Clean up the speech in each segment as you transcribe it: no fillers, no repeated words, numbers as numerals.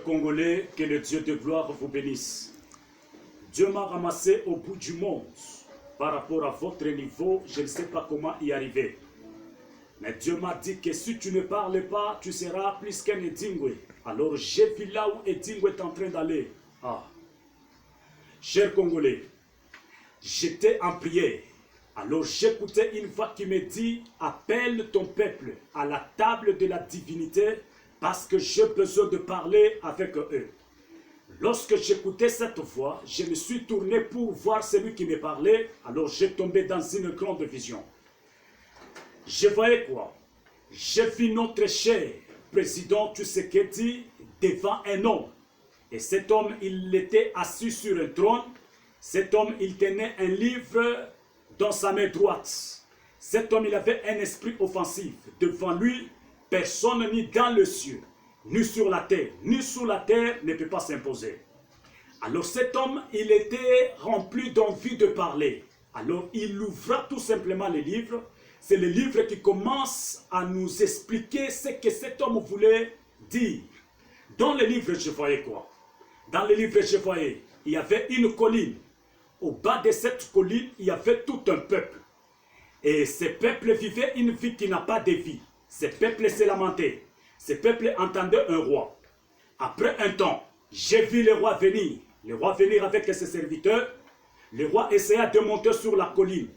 Congolais, que le Dieu de gloire vous bénisse. Dieu m'a ramassé au bout du monde. Par rapport à votre niveau, je ne sais pas comment y arriver. Mais Dieu m'a dit que si tu ne parles pas, tu seras plus qu'un Edingwe. Alors j'ai vu là où Edingwe est en train d'aller. Ah. Chers Congolais, j'étais en prière. Alors j'écoutais une voix qui me dit, appelle ton peuple à la table de la divinité parce que j'ai besoin de parler avec eux. Lorsque j'écoutais cette voix, je me suis tourné pour voir celui qui me parlait. Alors j'ai tombé dans une grande vision. Je voyais quoi? J'ai vu notre cher président Tshisekedi devant un homme. Et cet homme, il était assis sur un trône. Cet homme, il tenait un livre dans sa main droite. Cet homme, il avait un esprit offensif. Devant lui, personne ni dans le ciel, ni sur la terre, ni sous la terre ne peut pas s'imposer. Alors cet homme, il était rempli d'envie de parler. Alors il ouvra tout simplement le livre. C'est le livre qui commence à nous expliquer ce que cet homme voulait dire. Dans le livre, je voyais quoi? Dans le livre, je voyais, il y avait une colline. Au bas de cette colline, il y avait tout un peuple. Et ce peuple vivait une vie qui n'a pas de vie. Ce peuple se lamentait. Ce peuple entendait un roi. Après un temps, j'ai vu le roi venir. Le roi venir avec ses serviteurs. Le roi essaya de monter sur la colline.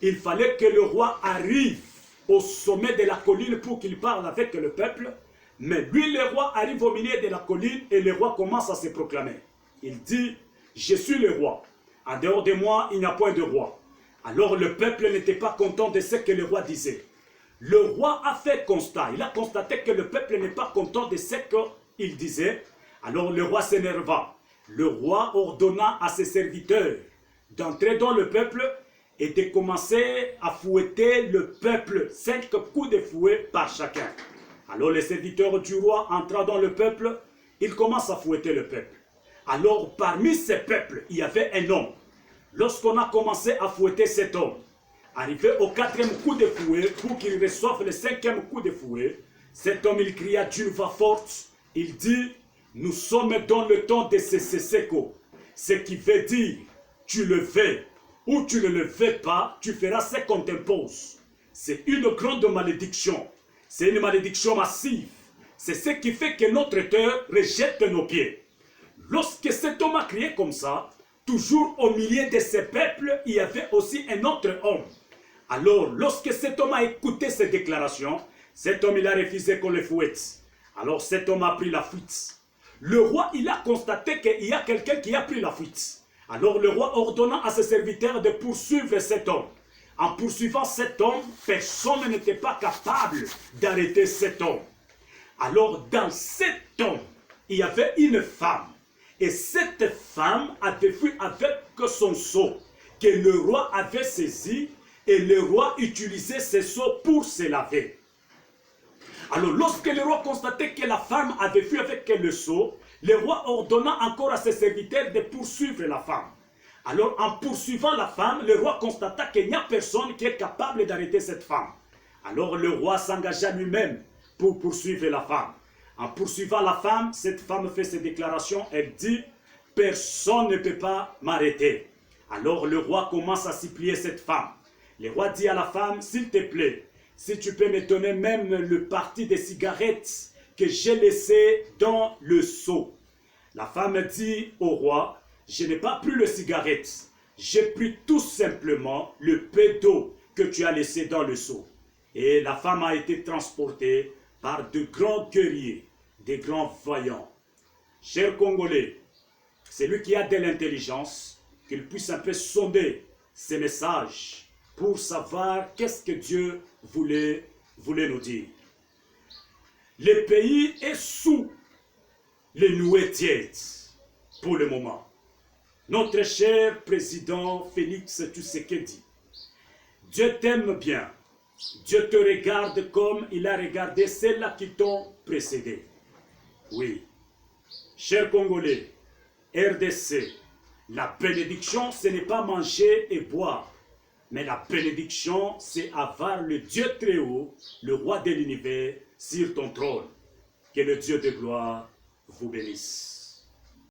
Il fallait que le roi arrive au sommet de la colline pour qu'il parle avec le peuple. Mais lui, le roi, arrive au milieu de la colline et le roi commence à se proclamer. Il dit, je suis le roi. En dehors de moi, il n'y a point de roi. Alors le peuple n'était pas content de ce que le roi disait. Le roi a fait constat. Il a constaté que le peuple n'est pas content de ce qu'il disait. Alors le roi s'énerva. Le roi ordonna à ses serviteurs d'entrer dans le peuple et de commencer à fouetter le peuple, 5 coups de fouet par chacun. Alors les serviteurs du roi entrant dans le peuple, ils commencent à fouetter le peuple. Alors parmi ces peuples, il y avait un homme. Lorsqu'on a commencé à fouetter cet homme, arrivé au 4e coup de fouet, pour qu'il reçoive le 5e coup de fouet, cet homme il cria d'une voix forte, il dit, nous sommes dans le temps de Seseko, ce qui veut dire, tu le fais, ou tu ne le fais pas, tu feras ce qu'on t'impose. C'est une grande malédiction. C'est une malédiction massive. C'est ce qui fait que notre terre rejette nos pieds. Lorsque cet homme a crié comme ça, toujours au milieu de ces peuples, il y avait aussi un autre homme. Alors, lorsque cet homme a écouté ces déclarations, cet homme il a refusé qu'on le fouette. Alors cet homme a pris la fuite. Le roi, il a constaté qu'il y a quelqu'un qui a pris la fuite. Alors le roi ordonna à ses serviteurs de poursuivre cet homme. En poursuivant cet homme, personne n'était pas capable d'arrêter cet homme. Alors dans cet homme, il y avait une femme. Et cette femme avait fui avec son seau que le roi avait saisi et le roi utilisait ce seau pour se laver. Alors lorsque le roi constatait que la femme avait fui avec le seau, le roi ordonna encore à ses serviteurs de poursuivre la femme. Alors en poursuivant la femme, le roi constata qu'il n'y a personne qui est capable d'arrêter cette femme. Alors le roi s'engagea lui-même pour poursuivre la femme. En poursuivant la femme, cette femme fait ses déclarations, elle dit, personne ne peut pas m'arrêter. Alors le roi commence à supplier cette femme. Le roi dit à la femme, s'il te plaît, si tu peux me donner même le parti des cigarettes que j'ai laissé dans le seau. La femme dit au roi, je n'ai pas pris le cigarette, j'ai pris tout simplement le peu d'eau que tu as laissé dans le seau. Et la femme a été transportée par de grands guerriers, des grands voyants. Chers Congolais, celui qui a de l'intelligence, qu'il puisse un peu sonder ces messages pour savoir qu'est-ce que Dieu voulait nous dire. Le pays est sous les nuées tièdes pour le moment. Notre cher président Félix Tshisekedi, Dieu t'aime bien. Dieu te regarde comme il a regardé ceux-là qui t'ont précédé. Oui. Chers Congolais, RDC, la bénédiction, ce n'est pas manger et boire. Mais la bénédiction, c'est avoir le Dieu très haut, le roi de l'univers, sur ton trône. Que le Dieu de gloire vous bénisse.